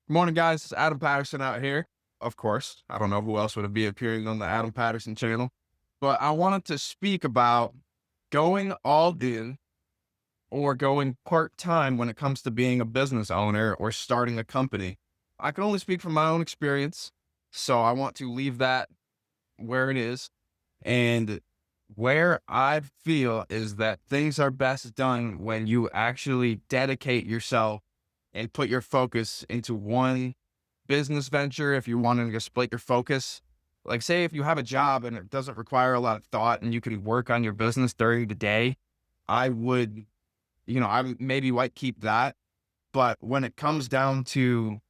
Morning, guys. It's Adam Patterson out here. Of course, I don't know who else would be appearing on the Adam Patterson channel, but I wanted to speak about going all in or going part time when it comes to being a business owner or starting a company. I can only speak from my own experience, so I want to leave that where it is. And where I feel is that things are best done when you actually dedicate yourself and put your focus into one business venture. If you're wanting to split your focus, like say if you have a job and it doesn't require a lot of thought and you can work on your business during the day, I would, maybe like keep that. But when it comes down to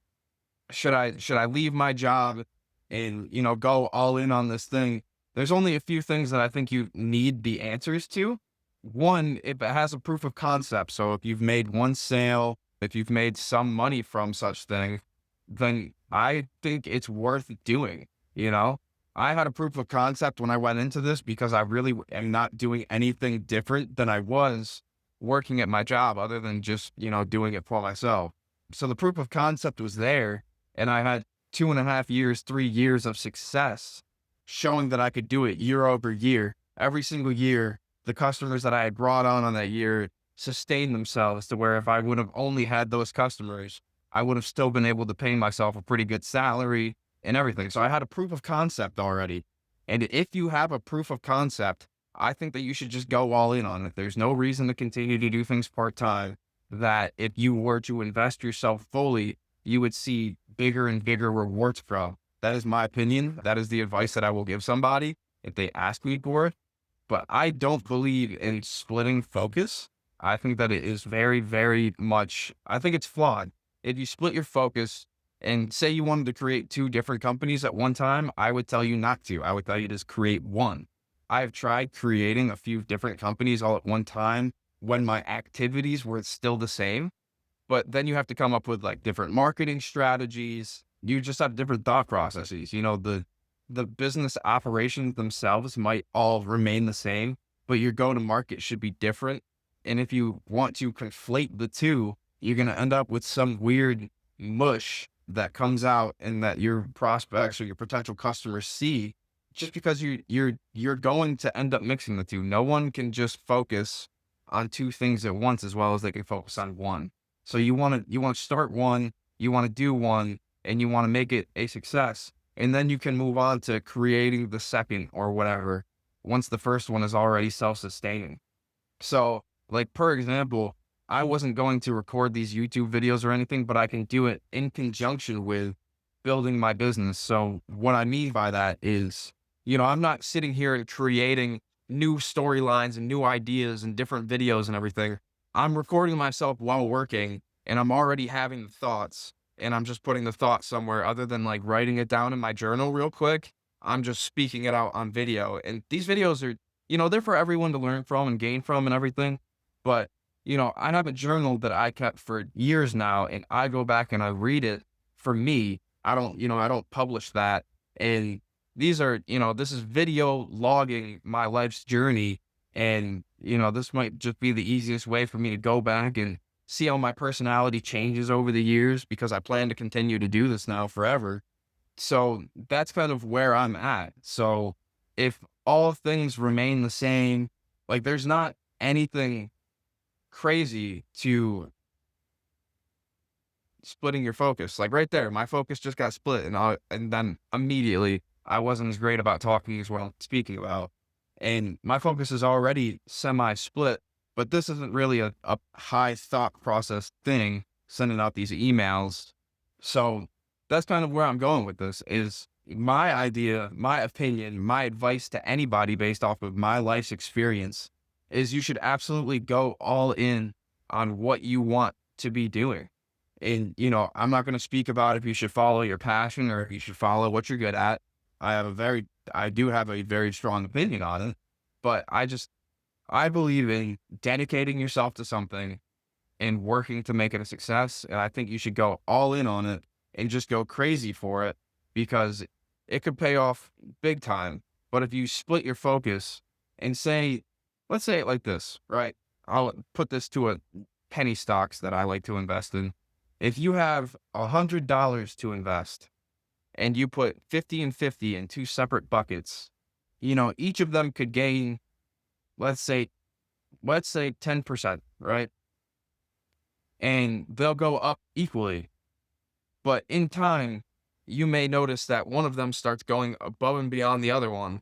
should I leave my job and, go all in on this thing? There's only a few things that I think you need the answers to. One, if it has a proof of concept. So if you've made one sale, if you've made some money from such thing, then I think it's worth doing, you know? I had a proof of concept when I went into this because I really am not doing anything different than I was working at my job other than just, doing it for myself. So the proof of concept was there, and I had 2.5 years, 3 years of success showing that I could do it year over year. Every single year, the customers that I had brought on that year sustained themselves to where if I would have only had those customers, I would have still been able to pay myself a pretty good salary and everything. So I had a proof of concept already. And if you have a proof of concept, I think that you should just go all in on it. There's no reason to continue to do things part time. That if you were to invest yourself fully, you would see bigger and bigger rewards from. That is my opinion. That is the advice that I will give somebody if they ask me for it. But I don't believe in splitting focus. I think that it is very, very much, I think it's flawed. If you split your focus and say you wanted to create two different companies at one time, I would tell you not to. I would tell you just create one. I've tried creating a few different companies all at one time when my activities were still the same, but then you have to come up with like different marketing strategies. You just have different thought processes. The business operations themselves might all remain the same, but your go to market should be different. And if you want to conflate the two, you're going to end up with some weird mush that comes out and that your prospects or your potential customers see just because you're going to end up mixing the two. No one can just focus on two things at once as well as they can focus on one. So you want to start one, you want to do one, and you want to make it a success, and then you can move on to creating the second or whatever once the first one is already self-sustaining. So, like per example, I wasn't going to record these YouTube videos or anything, but I can do it in conjunction with building my business. So what I mean by that is, I'm not sitting here and creating new storylines and new ideas and different videos and everything. I'm recording myself while working and I'm already having the thoughts and I'm just putting the thought somewhere other than like writing it down in my journal real quick. I'm just speaking it out on video. And these videos are, they're for everyone to learn from and gain from and everything. But, I have a journal that I kept for years now and I go back and I read it for me. I don't publish that. And these are, this is video logging my life's journey. And, this might just be the easiest way for me to go back and see how my personality changes over the years because I plan to continue to do this now forever. So that's kind of where I'm at. So if all things remain the same, like there's not anything crazy to splitting your focus. Like right there, my focus just got split and then immediately I wasn't as great about talking as well speaking about. And my focus is already semi split, but this isn't really a high thought process thing, sending out these emails. So that's kind of where I'm going with this is my idea, my opinion, my advice to anybody based off of my life's experience is you should absolutely go all in on what you want to be doing. And, I'm not going to speak about if you should follow your passion or if you should follow what you're good at. I do have a very strong opinion on it, but I believe in dedicating yourself to something and working to make it a success. And I think you should go all in on it and just go crazy for it because it could pay off big time. But if you split your focus and let's say it like this, right? I'll put this to a penny stocks that I like to invest in. If you have $100 to invest and you put 50 and 50 in two separate buckets, each of them could gain, let's say, 10%, right? And they'll go up equally. But in time, you may notice that one of them starts going above and beyond the other one.